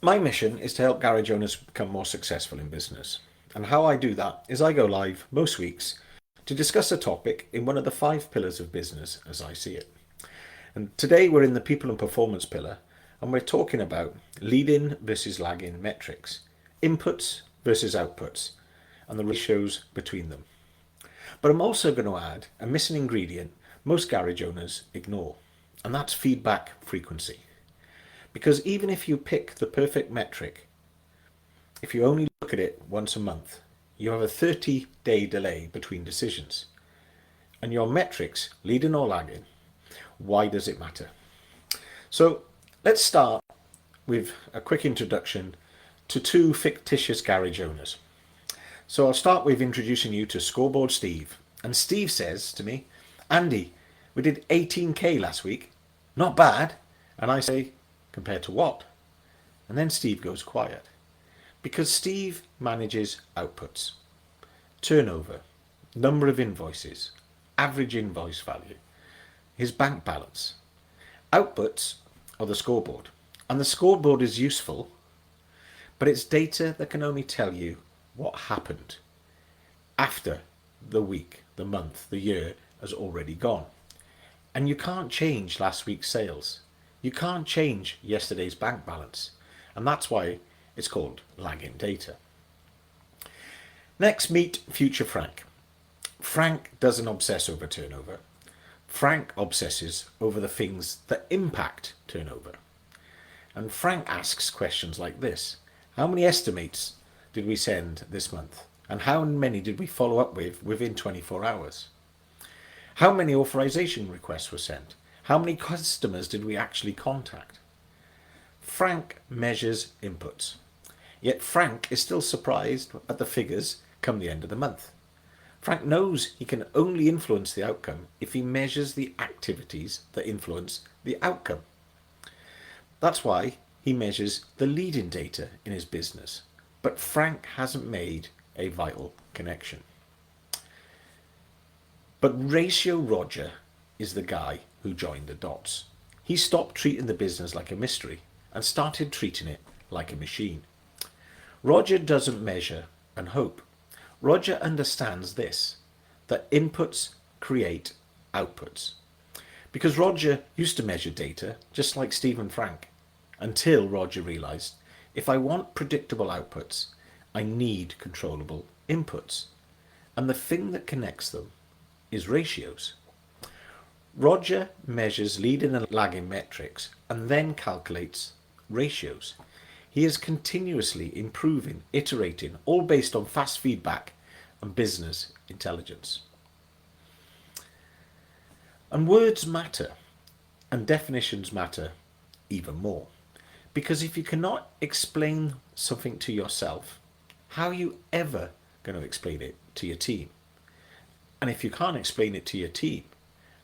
My mission is to help garage owners become more successful in business. And how I do that is I go live most weeks to discuss a topic in one of the 5 pillars of business as I see it. And today we're in the people and performance pillar, and we're talking about lead-in versus lag-in metrics, inputs versus outputs, and the ratios between them. But I'm also going to add a missing ingredient most garage owners ignore, and that's feedback frequency. Because even if you pick the perfect metric, if you only look at it once a month, you have a 30-day delay between decisions. And your metrics, leading or lagging, why does it matter? So let's start with a quick introduction to 2 fictitious garage owners. So I'll start with introducing you to Scoreboard Steve. And Steve says to me, Andy, we did 18k last week. Not bad. And I say, compared to what? And then Steve goes quiet. Because Steve manages outputs, turnover, number of invoices, average invoice value, his bank balance. Outputs are the scoreboard. And the scoreboard is useful, but it's data that can only tell you what happened after the week, the month, the year has already gone. And you can't change last week's sales. You can't change yesterday's bank balance. And that's why it's called lagging data. Next, meet future Frank. Frank doesn't obsess over turnover. Frank obsesses over the things that impact turnover. And Frank asks questions like this. How many estimates did we send this month? And how many did we follow up with within 24 hours? How many authorization requests were sent? How many customers did we actually contact? Frank measures inputs. Yet Frank is still surprised at the figures come the end of the month. Frank knows he can only influence the outcome if he measures the activities that influence the outcome. That's why he measures the lead-in data in his business. But Frank hasn't made a vital connection. But Ratio Roger is the guy who joined the dots. He stopped treating the business like a mystery and started treating it like a machine. Roger doesn't measure and hope. Roger understands this, that inputs create outputs. Because Roger used to measure data just like Steve and Frank, until Roger realized, if I want predictable outputs, I need controllable inputs. And the thing that connects them is ratios. Roger measures leading and lagging metrics and then calculates ratios. He is continuously improving, iterating, all based on fast feedback and business intelligence. And words matter, and definitions matter even more. Because if you cannot explain something to yourself, how are you ever going to explain it to your team? And if you can't explain it to your team,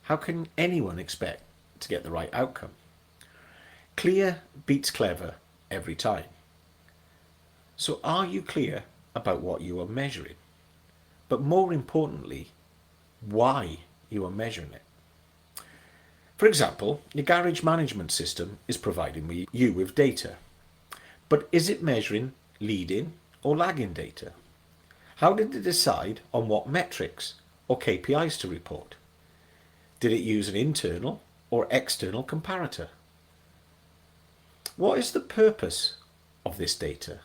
how can anyone expect to get the right outcome? Clear beats clever every time. So are you clear about what you are measuring? But more importantly, why you are measuring it? For example, your garage management system is providing you with data. But is it measuring lead-in or lag-in data? How did it decide on what metrics or KPIs to report? Did it use an internal or external comparator? What is the purpose of this data?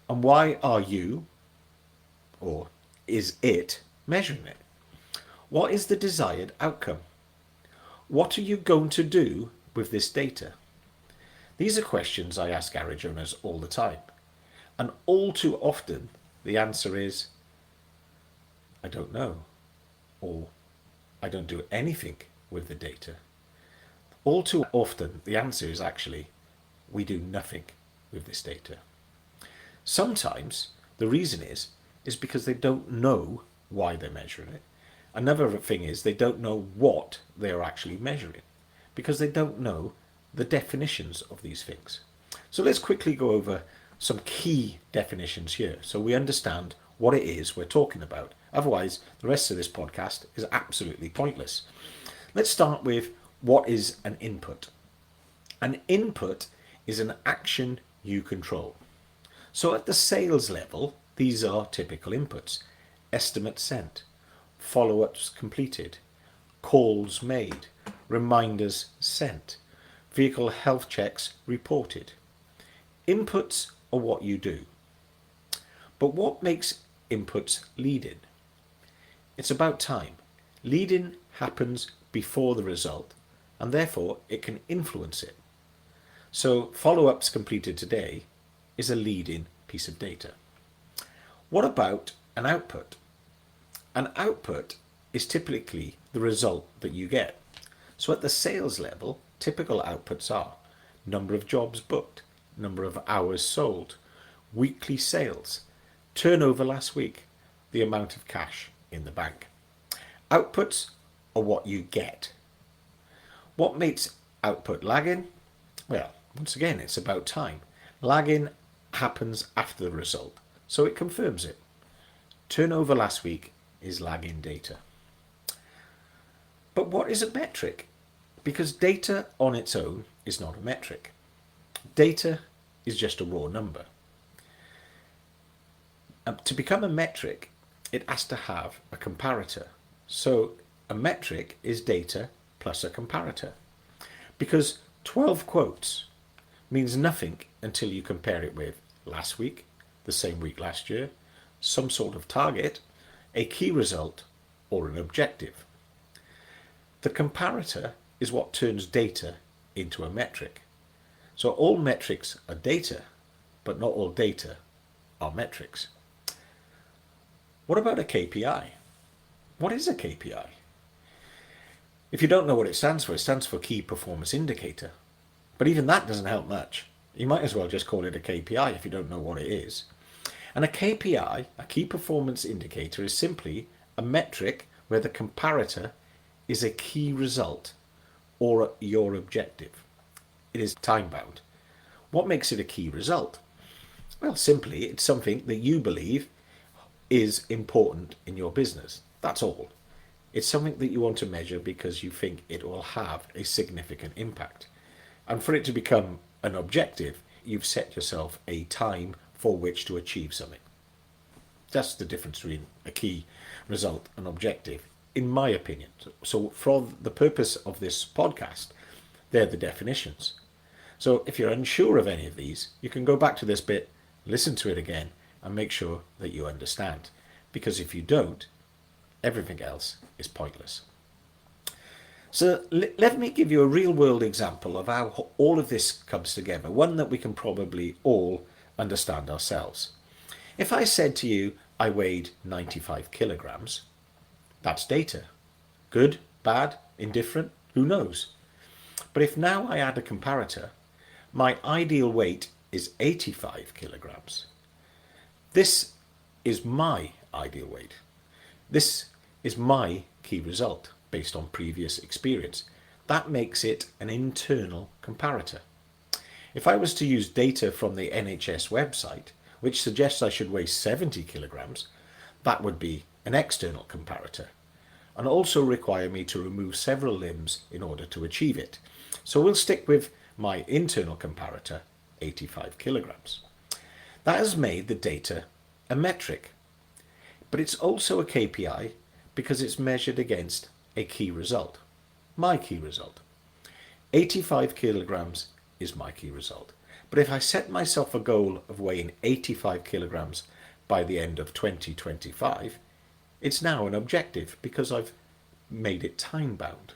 And why are you, or is it, measuring it? What is the desired outcome? What are you going to do with this data? These are questions I ask garage owners all the time. And all too often, the answer is, I don't know. Or, I don't do anything with the data. All too often, the answer is actually, we do nothing with this data. Sometimes, the reason is because they don't know why they're measuring it. Another thing is they don't know what they are actually measuring because they don't know the definitions of these things. So let's quickly go over some key definitions here so we understand what it is we're talking about. Otherwise, the rest of this podcast is absolutely pointless. Let's start with what is an input. An input is an action you control. So at the sales level, these are typical inputs: estimates sent, follow-ups completed, calls made, reminders sent, vehicle health checks reported. Inputs are what you do. But what makes inputs lead-in? It's about time. Lead-in happens before the result, and therefore it can influence it. So follow-ups completed today is a lead-in piece of data. What about an output? An output is typically the result that you get. So at the sales level, typical outputs are number of jobs booked, number of hours sold, weekly sales, turnover last week, the amount of cash in the bank. Outputs are what you get. What makes output lagging? Well, once again, it's about time. Lagging happens after the result, so it confirms it. Turnover last week is lagging data. But what is a metric? Because data on its own is not a metric. Data is just a raw number. To become a metric, it has to have a comparator. So a metric is data plus a comparator. Because 12 quotes means nothing until you compare it with last week, the same week last year, some sort of target, a key result, or an objective. The comparator is what turns data into a metric. So all metrics are data, but not all data are metrics. What about a KPI? What is a KPI? If you don't know what it stands for Key Performance Indicator. But even that doesn't help much. You might as well just call it a KPI if you don't know what it is. And a KPI, a Key Performance Indicator, is simply a metric where the comparator is a key result or your objective. It is time-bound. What makes it a key result? Well, simply, it's something that you believe is important in your business. That's all. It's something that you want to measure because you think it will have a significant impact. And for it to become an objective, you've set yourself a time for which to achieve something. That's the difference between a key result and objective, in my opinion. So for the purpose of this podcast, they're the definitions. So if you're unsure of any of these, you can go back to this bit, listen to it again, and make sure that you understand. Because if you don't, everything else is pointless. So let me give you a real world example of how all of this comes together, one that we can probably all understand ourselves. If I said to you, I weighed 95 kilograms, that's data. Good, bad, indifferent, who knows? But if now I add a comparator, my ideal weight is 85 kilograms. This is my ideal weight. This is my key result based on previous experience. That makes it an internal comparator. If I was to use data from the NHS website, which suggests I should weigh 70 kilograms, that would be an external comparator and also require me to remove several limbs in order to achieve it. So we'll stick with my internal comparator, 85 kilograms. That has made the data a metric, but it's also a KPI because it's measured against a key result, my key result. 85 kilograms is my key result. But if I set myself a goal of weighing 85 kilograms by the end of 2025, it's now an objective because I've made it time bound.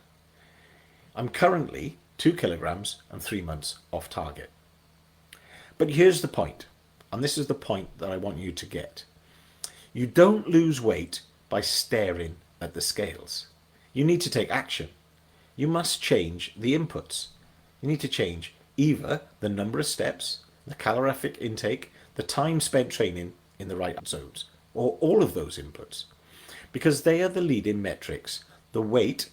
I'm currently 2 kilograms and 3 months off target. But here's the point, and this is the point that I want you to get. You don't lose weight by staring at the scales. You need to take action. You must change the inputs. You need to change either the number of steps, the calorific intake, the time spent training in the right zones, or all of those inputs, because they are the leading metrics. The weight,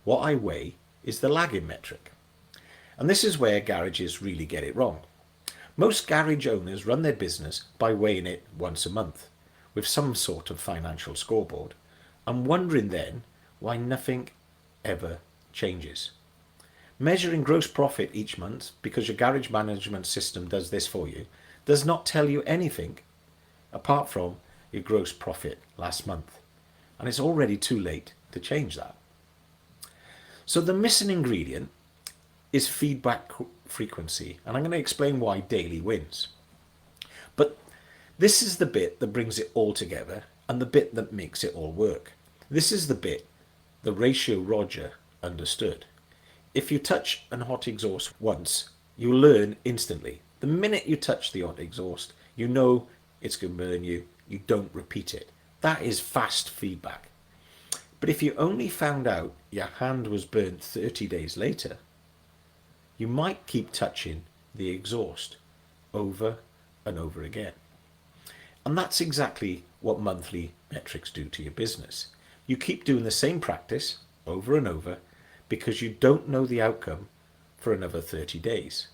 what I weigh, is the lagging metric. And this is where garages really get it wrong. Most garage owners run their business by weighing it once a month with some sort of financial scoreboard and wondering then why nothing ever changes. Measuring gross profit each month, because your garage management system does this for you, does not tell you anything apart from your gross profit last month. And it's already too late to change that. So the missing ingredient is feedback frequency. And I'm going to explain why daily wins. But this is the bit that brings it all together and the bit that makes it all work. This is the bit the ratio Roger understood. If you touch a hot exhaust once, you learn instantly. The minute you touch the hot exhaust, you know it's going to burn you. You don't repeat it. That is fast feedback. But if you only found out your hand was burnt 30 days later, you might keep touching the exhaust over and over again. And that's exactly what monthly metrics do to your business. You keep doing the same practice over and over because you don't know the outcome for another 30 days.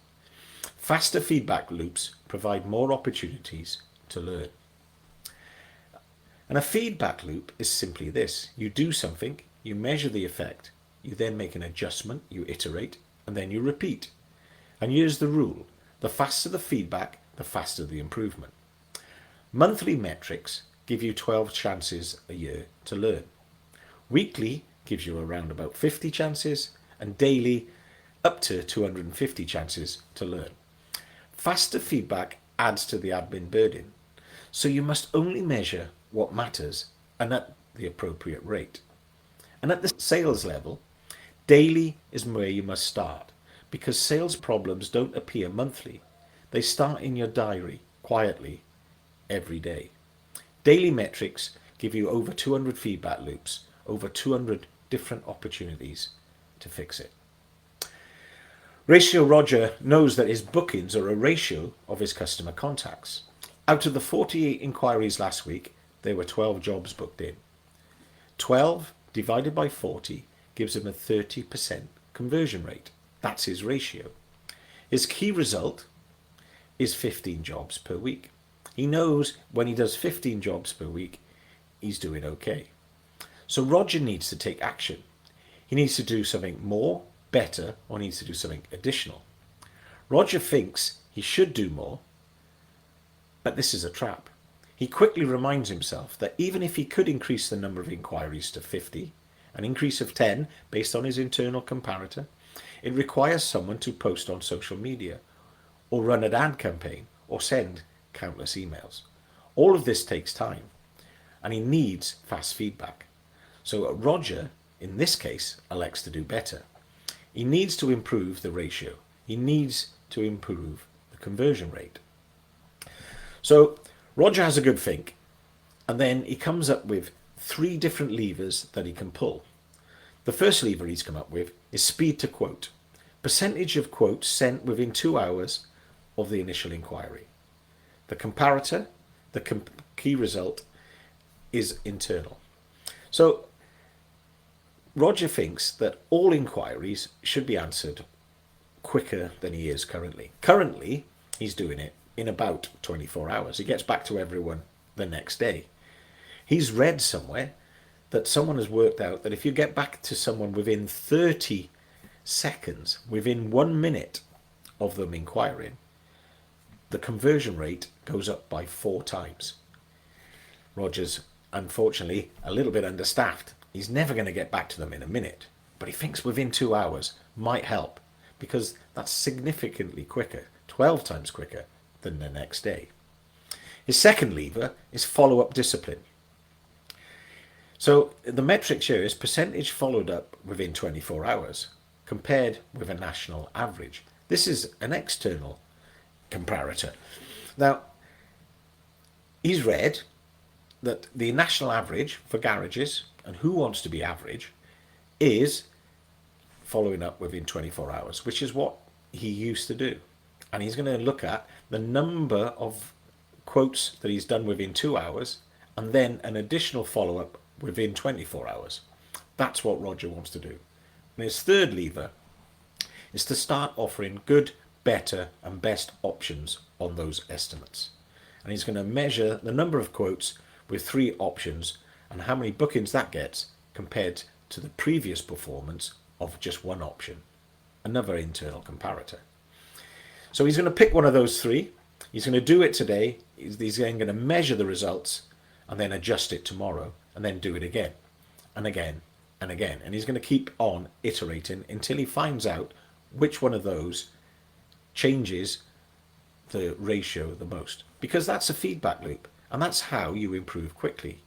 Faster feedback loops provide more opportunities to learn. And a feedback loop is simply this. You do something, you measure the effect, you then make an adjustment, you iterate, and then you repeat. And here's the rule. The faster the feedback, the faster the improvement. Monthly metrics give you 12 chances a year to learn. Weekly gives you around about 50 chances, and daily up to 250 chances to learn. Faster feedback adds to the admin burden, so you must only measure what matters and at the appropriate rate. And at the sales level, daily is where you must start, because sales problems don't appear monthly. They start in your diary quietly every day. Daily metrics give you over 200 feedback loops, over 200 different opportunities to fix it. Ratio Roger knows that his bookings are a ratio of his customer contacts. Out of the 48 inquiries last week, there were 12 jobs booked in. 12 divided by 40 gives him a 30% conversion rate. That's his ratio. His key result is 15 jobs per week. He knows when he does 15 jobs per week, he's doing okay. So Roger needs to take action. He needs to do something more, better, or needs to do something additional. Roger thinks he should do more, but this is a trap. He quickly reminds himself that even if he could increase the number of inquiries to 50, an increase of 10 based on his internal comparator, it requires someone to post on social media, or run an ad campaign, or send countless emails. All of this takes time, and he needs fast feedback. So Roger, in this case, elects to do better. He needs to improve the ratio. He needs to improve the conversion rate. So Roger has a good think, and then he comes up with 3 different levers that he can pull. The first lever he's come up with is speed to quote. Percentage of quotes sent within 2 hours of the initial inquiry. The comparator, the key result, is internal. So Roger thinks that all inquiries should be answered quicker than he is currently. Currently, he's doing it in about 24 hours. He gets back to everyone the next day. He's read somewhere that someone has worked out that if you get back to someone within 30 seconds, within 1 minute of them inquiring, the conversion rate goes up by 4 times. Roger's, unfortunately, a little bit understaffed. He's never going to get back to them in a minute, but he thinks within 2 hours might help, because that's significantly quicker, 12 times quicker than the next day. His second lever is follow-up discipline. So the metric here is percentage followed up within 24 hours compared with a national average. This is an external comparator. Now, he's read that the national average for garages, and who wants to be average, is following up within 24 hours, which is what he used to do. And he's going to look at the number of quotes that he's done within 2 hours, and then an additional follow-up within 24 hours. That's what Roger wants to do. And his third lever is to start offering good, better, and best options on those estimates. And he's going to measure the number of quotes with 3 options and how many bookings that gets compared to the previous performance of just 1 option. another internal comparator. So he's going to pick one of those three. He's going to do it today. He's then going to measure the results and then adjust it tomorrow and then do it again and again and again. And he's going to keep on iterating until he finds out which one of those changes the ratio the most, because that's a feedback loop and that's how you improve quickly.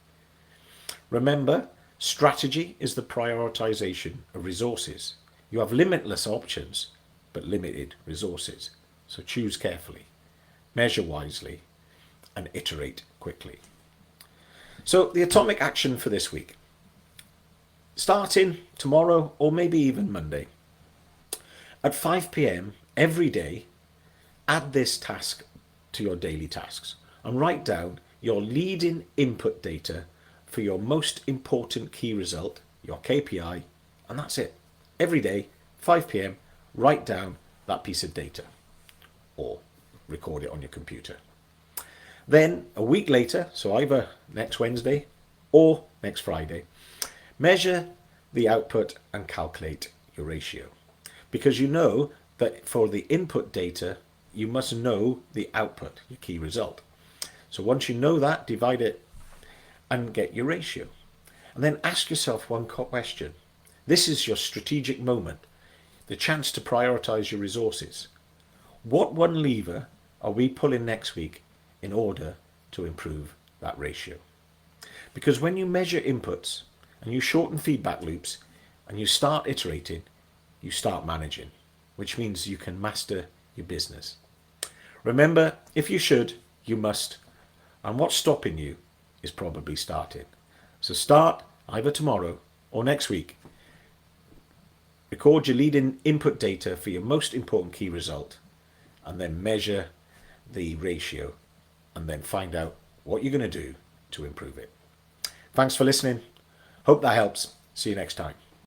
Remember, strategy is the prioritization of resources. You have limitless options but limited resources, so choose carefully, measure wisely, and iterate quickly. So the atomic action for this week, starting tomorrow or maybe even Monday, at 5 p.m. every day, add this task to your daily tasks and write down your leading input data for your most important key result, your KPI, and that's it. Every day, 5 p.m, write down that piece of data or record it on your computer. Then a week later, so either next Wednesday or next Friday, measure the output and calculate your ratio. Because you know that for the input data, you must know the output, your key result. So once you know that, divide it and get your ratio. And then ask yourself one question. This is your strategic moment, the chance to prioritize your resources. What one lever are we pulling next week in order to improve that ratio? Because when you measure inputs and you shorten feedback loops and you start iterating, you start managing, which means you can master your business. Remember, if you should, you must. And what's stopping you is probably starting. So start either tomorrow or next week. Record your leading input data for your most important key result and then measure the ratio and then find out what you're going to do to improve it. Thanks for listening. Hope that helps. See you next time.